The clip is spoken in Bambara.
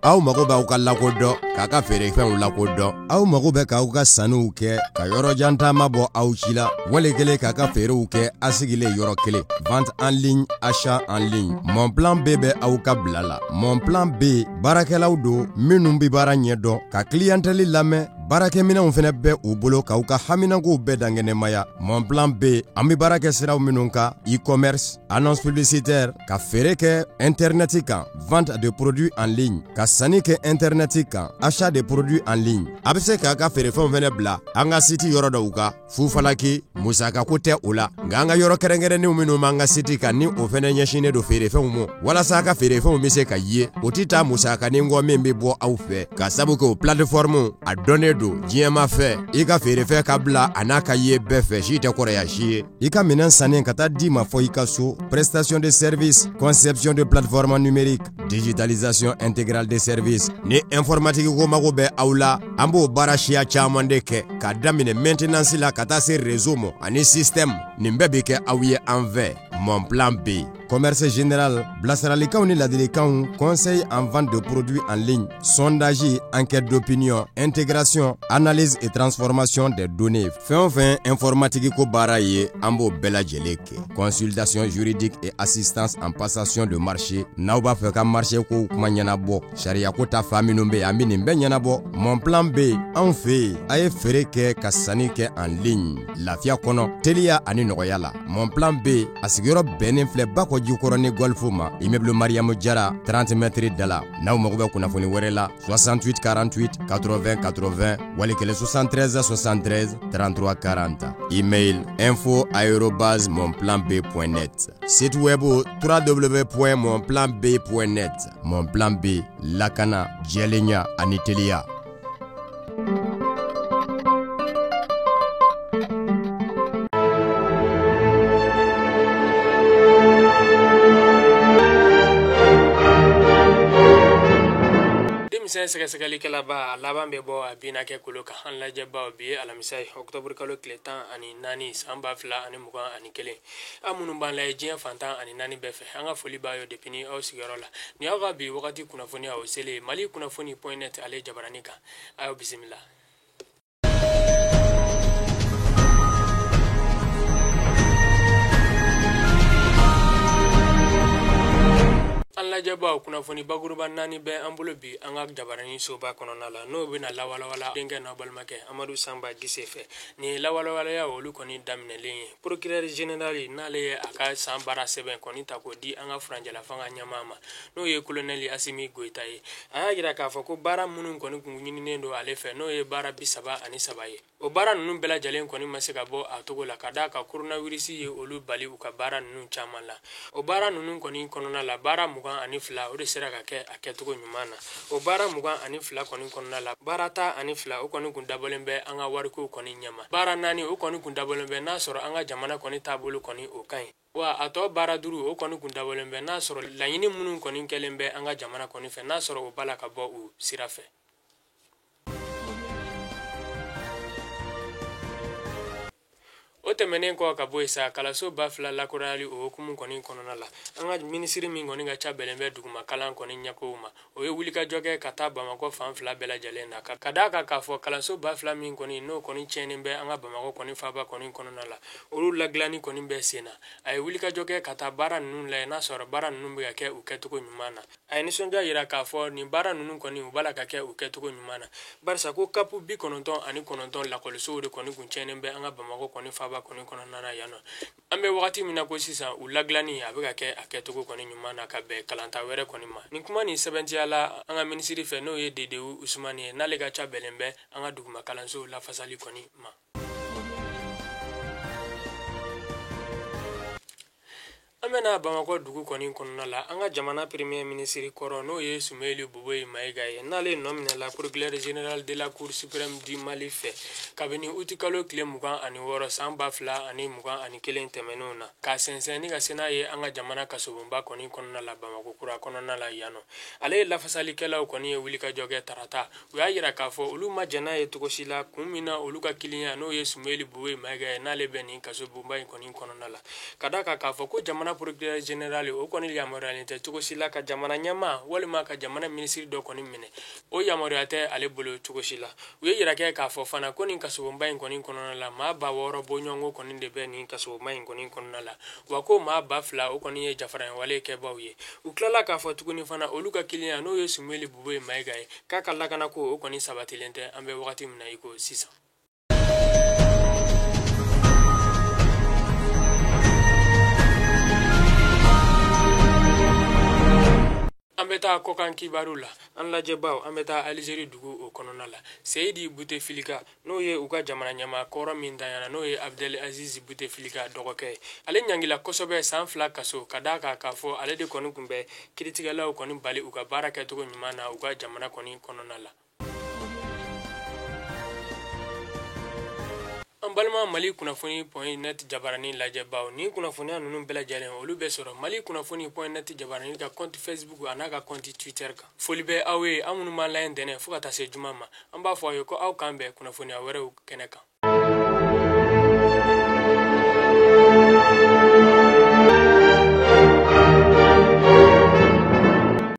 aw mago b'aw ka lakodɔn k'a ka feerefɛnw lakodɔn aw mago bɛ k'aw ka sanniw kɛ ka yɔrɔjan taama bɔ aw ci la wale kelen k'a ka feerew kɛ a sigilen yɔrɔ kelen vente en ligne achat en ligne Mon Plan B bɛ aw ka bila la Mon Plan B baarakɛlaw don minnu bi baara ɲɛdɔn ka clientèle lamɛn baarakɛminɛnw fɛnɛ bɛ u bolo k'aw ka haminakow bɛɛ dangɛnɛmaya Mon Plan B an bi baara kɛ siraw minnu kan e-commerce annonce publicitaire ka feere kɛ internet kan vente de produits en ligne ka sanni kɛ internet kan achat de produits en ligne a bɛ se k'a ka feerefɛnw fɛnɛ bila an ka site yɔrɔ dɔw kan fufalaki musakako tɛ o la nka an ka yɔrɔ kɛrɛnkɛrɛnnenw minnu b'an ka site kan ni o fɛnɛ ɲɛsinnen don feerefɛnw ma walasa a ka feerefɛnw bɛ se ka ye o ti taa musakanin kɔ min bɛ bɔ aw fɛ ka sabu kɛ o plateforme a dɔnnen don diɲɛma fɛ i ka feerefɛn ka bila a n'a ka ye bɛɛ fɛ si tɛ kɔrɔya si ye i ka minɛn sannen ka taa di ma fɔ i ka so prestation de service conception de plateforme numérique digitalisation intégrale des services ni informatique ko mago bɛ aw la an b'o baara siya caman de kɛ ka daminɛ maintenance la ka taa se réseau ma ani système nin bɛɛ bi kɛ aw ye an fɛ Mon Plan B commerce général bilasiralikanw ni ladilikanw conseil en vente de produits en ligne sondage enquête d'opinion intégration analyse et transformation des données fɛn o fɛn informatique ko baara ye an b'o bɛɛ lajɛlen kɛ consultation juridique et assistance en passation de marché n'aw b'a fɛ ka marché ko kuma ɲɛnabɔ sariya ko ta fa minnu bɛ an bi nin bɛɛ ɲɛnabɔ Mon Plan B anw fɛ yen a ye feere kɛ ka sanni kɛ en ligne lafiya kɔnɔ teliya ani nɔgɔya la Mon Plan B a sigiyɔrɔ bɛnnen filɛ Bakɔ Jikɔrɔ ni Golf ma immeuble Mariamu Jara 30 mètres da la n'aw mago bɛ kunnafoni wɛrɛ la 68 48 80 80 wali kelen 73 73 33 40 email info@monplanb.net site web www.monplanb.net Mon Plan B lakana jɛlenya ani teliya sɛgɛsɛgɛlikɛla ba laban bɛ bɔ a bina kɛ kolo kan an lajɛbaw bi alamisa octobre kalo tile 14 san 2021 an minnu b'an lajɛ diɲɛ fantan ani 4 bɛɛ fɛ an ka foli b'a ye depuis ni aw sigiyɔrɔ la ni aw ka bi wagati kunnafoni aw sele mali kunnafoni.net ale jabarani kan ayo bisimila an lajɛbaw kunnafoni bakuruba 4 bɛ an bolo bi an ka jabarani soba kɔnɔna la n'o bɛna lawalawala denkɛ n'aw balimakɛ Amadu Sanba Gise fɛ ni lawalawalaya olu kɔni daminɛlen ye procureur général n'ale ye a ka san baara sɛbɛn kɔni ta k'o di an ka furanjɛla fanga ɲɛmaa ma n'o ye colonel Asimi Goita ye a y'a jira k'a fɔ ko baara minnu kɔni kun ɲininen don ale fɛ n'o ye baara 33 ye o baara ninnu bɛɛ lajɛlen kɔni ma se ka bɔ a togo la ka d'a ka coronavirus ye olu bali u ka baara ninnu caman la o baara ninnu kɔni kɔnɔna la baara 22 o de sera ka kɛ a kɛtogo ɲuman na o baara 22 kɔni kɔnɔna la baara 12 o kɔni kun dabɔlen bɛ an ka wariko kɔni ɲɛma baara 4 o kɔni kun dabɔlen bɛ n'a sɔrɔ an ka jamana kɔni taabolo kɔni o kaɲi wa a tɔ baara 5 o kɔni kun dabɔlen bɛ n'a sɔrɔ laɲini minnu kɔni kɛlen bɛ an ka jamana kɔni fɛ n'a sɔrɔ o bala ka bɔ u sira fɛ o tɛmɛnen kɔ ka bɔ isa kalaso ba fila lakurali o hukumu kɔni kɔnɔna la an ka minisiri min kɔni ka ca bɛlen bɛ duguma kalan kɔni ɲɛkow ma o ye wulikajɔ kɛ ka taa Bamakɔ fan fila bɛɛ lajɛlen na ka d'a kan k'a fɔ kalanso ba fila min kɔni n'o kɔni tiɲɛnen bɛ an ka Bamakɔ kɔni faaba kɔni kɔnɔna la olu lagilani kɔni bɛ sen na a ye wulikajɔ kɛ ka taa baara ninnu lajɛ n'a sɔrɔ baara ninnu bɛ ka kɛ u kɛtogo ɲuman na a ye nisɔndiya yira k'a fɔ nin baara ninnu kɔni u bala ka kɛ u kɛtogo ɲuman na barisa ko kapu 99 lakɔlisow de kɔni kun tiɲɛnen bɛ an ka Bamakɔ kɔni faaba kɔni kɔnɔna na yan nɔ an bɛ wagati min na ko sisan u lagilani a bɛ ka kɛ a kɛtogo kɔni ɲuman na ka bɛn kalanta wɛrɛ kɔni ma nin kuma nin sɛbɛntiya la an ka minisiri fɛ n'o ye Dedewu Usumani ye n'ale ka ca bɛlen bɛ an ka duguma kalanso lafasali kɔni ma an bɛna Bamakɔ dugu kɔni kɔnɔna la an ka jamana premier ministre kɔrɔ n'o ye Sumeli Boboyi Mayiga ye n'ale nɔ minɛ la procureur général de la cour suprême du Mali fɛ kabini uti kalo tile 26 san 2021 tɛmɛnenw na ka sɛnsɛn ni ka se n'a ye an ka jamana kasobonba kɔni kɔnɔna la Bamakɔ kura kɔnɔna la yan nɔ ale ye lafasalikɛlaw kɔni ye wulikajɔ kɛ tarata u y'a yira k'a fɔ olu ma jɛn n'a ye cogo si la kun min na olu ka kiliyan n'o ye Sumeli Boboyi Mayiga ye n'ale bɛ nin kasobonba in kɔni kɔnɔna la ka d'a kan k'a fɔ ko jamana jamana procureur general o kɔni yamaruyalen tɛ cogo si la ka jamana ɲɛma walima ka jamana ministre dɔ kɔni minɛ o yamaruya tɛ ale bolo cogo si la u ye yira kɛ k'a fɔ fana ko nin kasobonba in kɔni kɔnɔna la maa 600 bɔɲɔgɔnko kɔni de bɛ nin kasobonba in kɔni kɔnɔna la wa ko maa 2,000 o kɔni ye jafaraɲɛ wale kɛbaaw ye u tilala k'a fɔ tuguni fana olu ka kiliyan n'o ye Sumeli Buboyi Mayiga ye k'a ka lakana ko o kɔni sabatilen tɛ an bɛ wagati min na i ko sisan. An bɛ taa kɔkan kibaru la an lajɛbaw an bɛ taa Alizeri dugu o kɔnɔna la Seyidi Buteflika n'o ye u ka jamana ɲɛmaa kɔrɔ min tanyana n'o ye Abdel Aziz Buteflika dɔgɔkɛ ye ale ɲangila kosɛbɛ san 2 kaso ka d'a kan k'a fɔ ale de kɔni tun bɛ kiiritigɛlaw kɔni bali u ka baara kɛcogo ɲuman na u ka jamana kɔni kɔnɔna la. An balima Mali kunnafoni.net jabaranin lajɛbaw ni kunnafoniya ninnu bɛɛ lajɛlen olu bɛ sɔrɔ Mali kunnafoni.net jabaranin ka compte Facebook a n'a ka compte Twitter kan. Foli bɛ aw ye aw minnu b'an layɛ ntɛnɛ fo ka taa se juma ma an b'a fɔ aw ye ko aw k'an bɛn kunnafoniya wɛrɛw kɛnɛ kan.